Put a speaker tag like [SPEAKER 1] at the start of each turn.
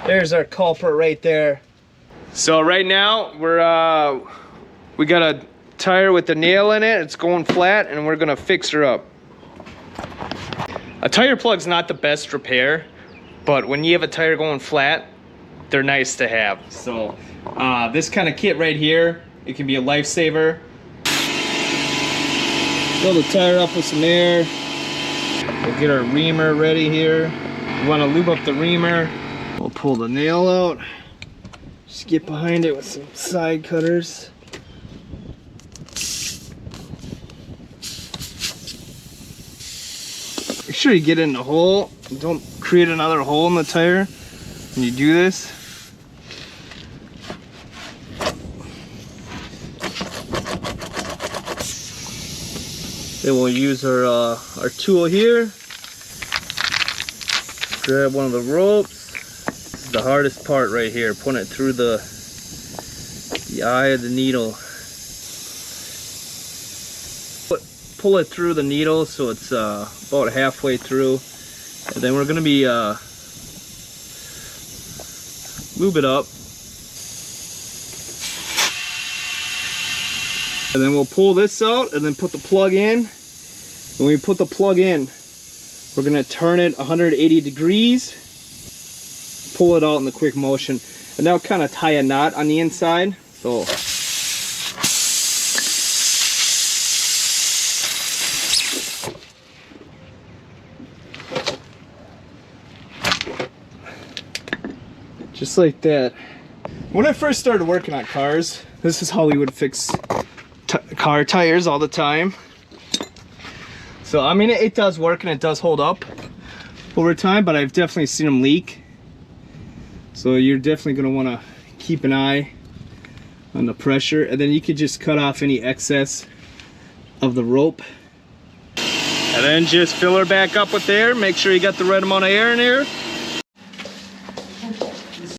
[SPEAKER 1] There's our culprit right there. So right now we got a tire with the nail in it. It's going flat, and we're gonna fix her up. A tire plug's not the best repair, but when you have a tire going flat, they're nice to have. So this kind of kit right here, it can be a lifesaver. Fill the tire up with some air. We'll get our reamer ready here. We want to lube up the reamer. We'll pull the nail out. Just get behind it with some side cutters. Make sure you get in the hole. Don't create another hole in the tire when you do this. Then we'll use our tool here. Grab one of the ropes. This is the hardest part right here, putting it through the eye of the needle. Pull it through the needle so it's about halfway through, and then we're going to be lube it up, and then we'll pull this out and then put the plug in. When we put the plug in, we're going to turn it 180 degrees, pull it out in the quick motion, and that'll kind of tie a knot on the inside. So just like that. When I first started working on cars, this is how we would fix car tires all the time. So I mean, it does work and it does hold up over time, but I've definitely seen them leak. So you're definitely going to want to keep an eye on the pressure, and then you could just cut off any excess of the rope. And then just fill her back up with air. Make sure you got the right amount of air in here.